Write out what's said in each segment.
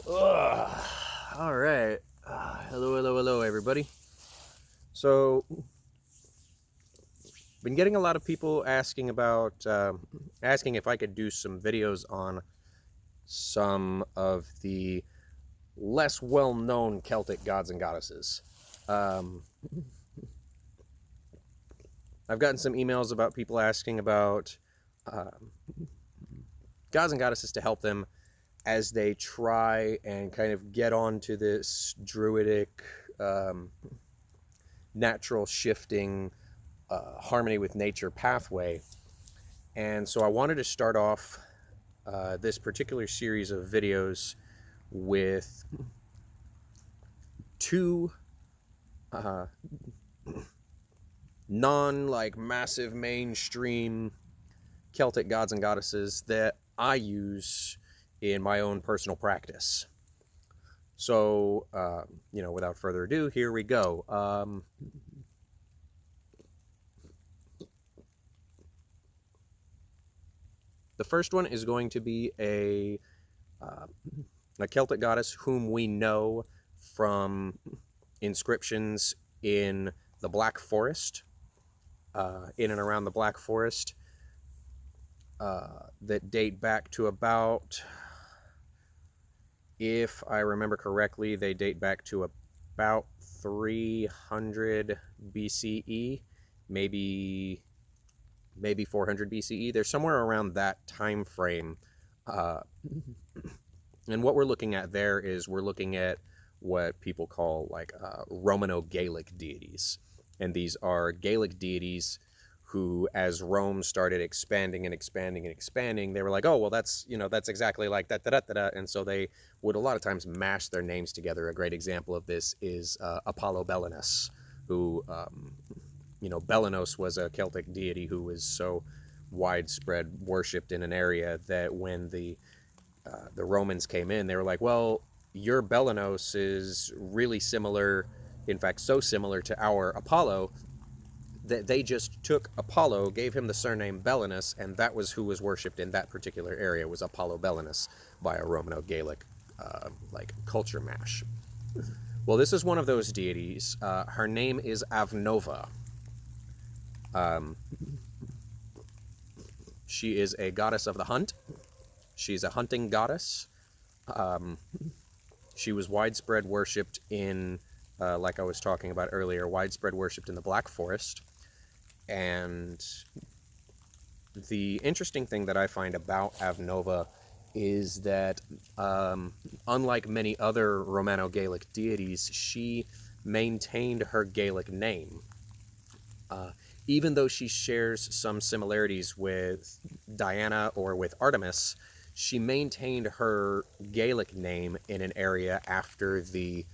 All right. Hello, everybody. So, been getting a lot of people asking about, asking if I could do some videos on some of the less well-known Celtic gods and goddesses. I've gotten some emails about people asking about gods and goddesses to help them as they try and kind of get onto this druidic, natural shifting, harmony with nature pathway. And so I wanted to start off this particular series of videos with two massive mainstream Celtic gods and goddesses that I use in my own personal practice. So, without further ado, here we go. The first one is going to be a Celtic goddess whom we know from inscriptions in the Black Forest, in and around the Black Forest, that date back to about, if I remember correctly, they date back to about 300 BCE, maybe 400 BCE. They're somewhere around that time frame. And what we're looking at there is we're looking at what people call Romano-Gaelic deities. And these are Gaelic deities who, as Rome started expanding and expanding and expanding, they were like, oh, well, that's exactly like that, and so they would a lot of times mash their names together. A great example of this is Apollo Balonus, who, Balonus was a Celtic deity who was so widespread worshipped in an area that when the Romans came in, they were like, well, your Balonus is really similar, in fact, so similar to our Apollo, that they just took Apollo, gave him the surname Balonus, and that was who was worshipped in that particular area, was Apollo Balonus, by a Romano-Gaelic culture mash. Well, this is one of those deities. Her name is Abnoba. She is a goddess of the hunt. She's a hunting goddess. She was widespread worshipped in, like I was talking about earlier, widespread worshipped in the Black Forest. And the interesting thing that I find about Abnoba is that, unlike many other Romano-Gaelic deities, she maintained her Gaelic name. Even though she shares some similarities with Diana or with Artemis, she maintained her Gaelic name in an area after the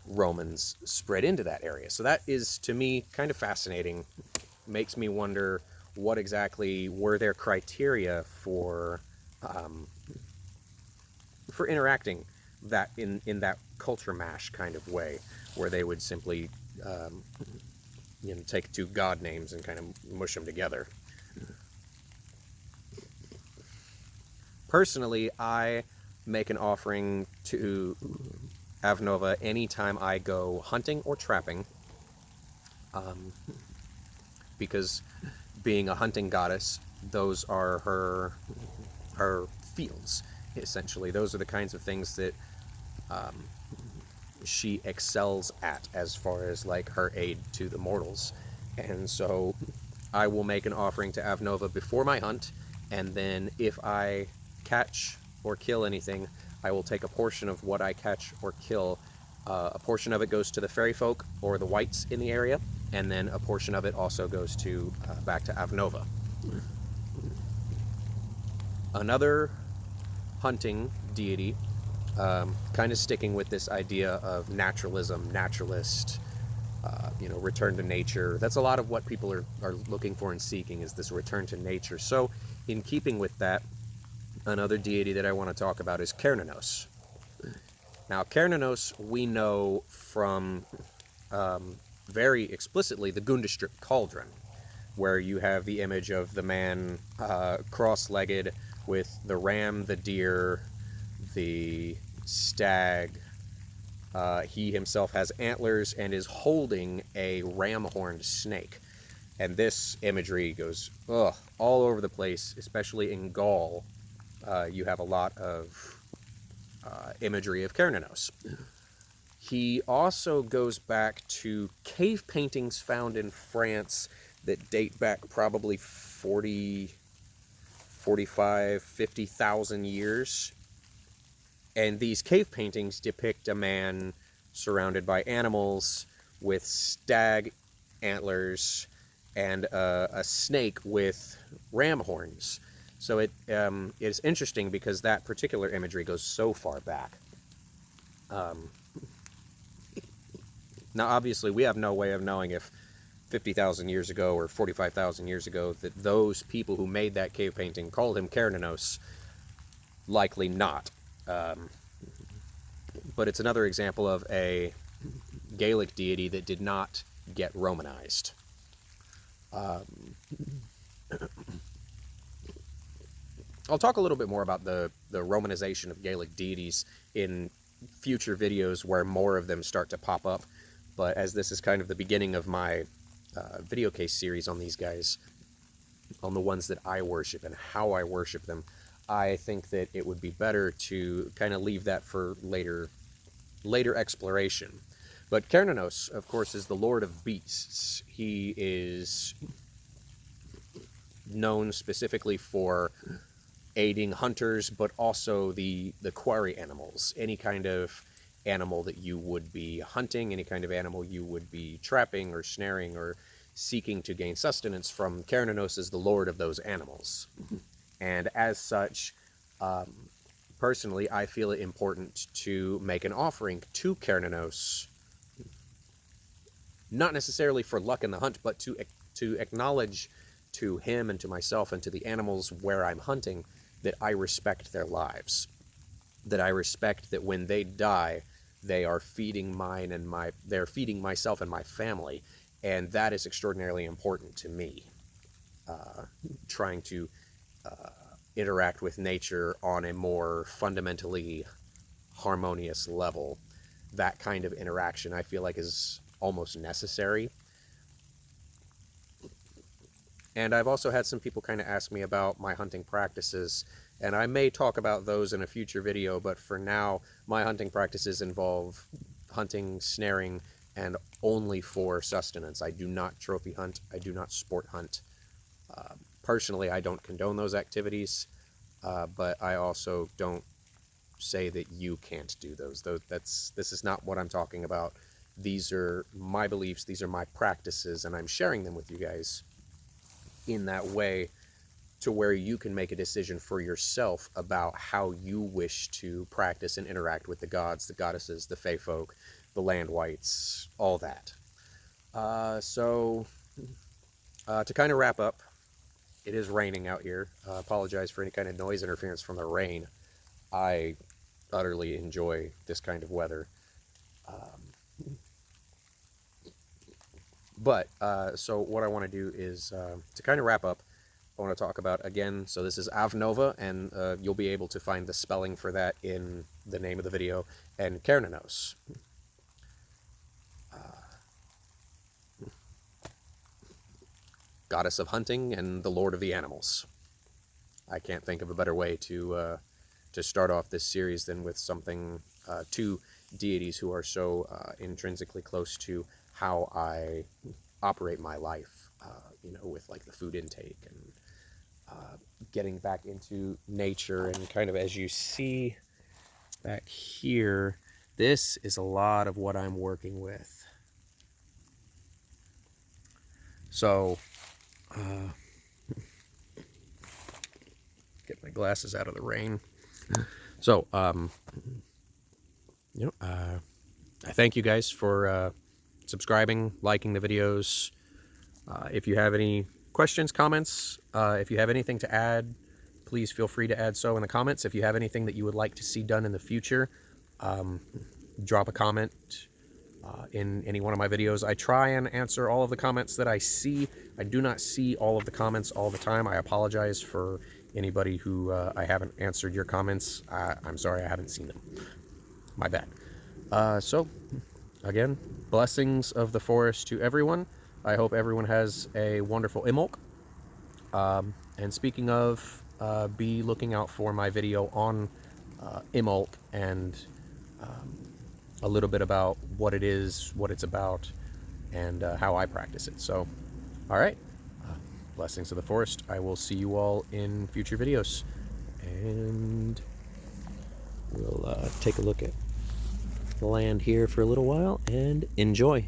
Romans spread into that area. So that is, to me, kind of fascinating. Makes me wonder what exactly were their criteria for interacting that in that culture mash kind of way, where they would simply take two god names and kind of mush them together. Personally, I make an offering to Abnoba anytime I go hunting or trapping, because being a hunting goddess, those are her fields, essentially. Those are the kinds of things that she excels at as far as her aid to the mortals. And so I will make an offering to Abnoba before my hunt, and then if I catch or kill anything, I will take a portion of what I catch or kill. A portion of it goes to the fairy folk or the whites in the area, and then a portion of it also goes to back to Abnoba. Another hunting deity, kind of sticking with this idea of naturalism, naturalist, return to nature. That's a lot of what people are looking for and seeking, is this return to nature. So in keeping with that, another deity that I want to talk about is Cernnunos. Now, Cernnunos we know from very explicitly the Gundestrup cauldron, where you have the image of the man cross-legged with the ram, the deer, the stag. He himself has antlers and is holding a ram-horned snake. And this imagery goes all over the place, especially in Gaul. You have a lot of imagery of Cernnunos. He also goes back to cave paintings found in France that date back probably 40, 45, 50,000 years. And these cave paintings depict a man surrounded by animals with stag antlers and a snake with ram horns. So it is interesting because that particular imagery goes so far back. Now, obviously, we have no way of knowing if 50,000 years ago or 45,000 years ago that those people who made that cave painting called him Cernnunos. Likely not. But it's another example of a Gaelic deity that did not get Romanized. I'll talk a little bit more about the Romanization of Gaelic deities in future videos where more of them start to pop up. But as this is kind of the beginning of my video case series on these guys, on the ones that I worship and how I worship them, I think that it would be better to kind of leave that for later exploration. But Cernnunos, of course, is the Lord of Beasts. He is known specifically for aiding hunters, but also the quarry animals. Any kind of animal that you would be hunting, any kind of animal you would be trapping or snaring or seeking to gain sustenance from, Cernnunos is the Lord of those animals. And as such, personally, I feel it important to make an offering to Cernnunos, not necessarily for luck in the hunt, but to acknowledge to him and to myself and to the animals where I'm hunting that I respect their lives, that I respect that when they die, they are feeding they're feeding myself and my family, and that is extraordinarily important to me. Trying to interact with nature on a more fundamentally harmonious level, that kind of interaction I feel like is almost necessary. And I've also had some people kind of ask me about my hunting practices, and I may talk about those in a future video, but for now, my hunting practices involve hunting, snaring, and only for sustenance. I do not trophy hunt. I do not sport hunt. Personally, I don't condone those activities, but I also don't say that you can't do those. This is not what I'm talking about. These are my beliefs. These are my practices, and I'm sharing them with you guys in that way to where you can make a decision for yourself about how you wish to practice and interact with the gods, the goddesses, the fae folk, the land wights, all that. So to kind of wrap up, it is raining out here. Apologize for any kind of noise interference from the rain. I utterly enjoy this kind of weather. So what I want to do is, to kind of wrap up, I want to talk about, again, so this is Abnoba, and you'll be able to find the spelling for that in the name of the video, and Cernnunos. Goddess of hunting and the Lord of the animals. I can't think of a better way to start off this series than with something, two deities who are so intrinsically close to how I operate my life, with like the food intake and getting back into nature. And kind of as you see back here, this is a lot of what I'm working with. So, get my glasses out of the rain. So, I thank you guys for subscribing, liking the videos. If you have any questions, comments, if you have anything to add, please feel free to add so in the comments. If you have anything that you would like to see done in the future, drop a comment in any one of my videos. I try and answer all of the comments that I see. I do not see all of the comments all the time. I apologize for anybody who I haven't answered your comments. I'm sorry I haven't seen them. My bad. So, again, blessings of the forest to everyone. I hope everyone has a wonderful Imbolc. And speaking of, be looking out for my video on Imbolc and a little bit about what it is, what it's about, and how I practice it. So, all right. Blessings of the forest. I will see you all in future videos. And we'll take a look at the land here for a little while and enjoy.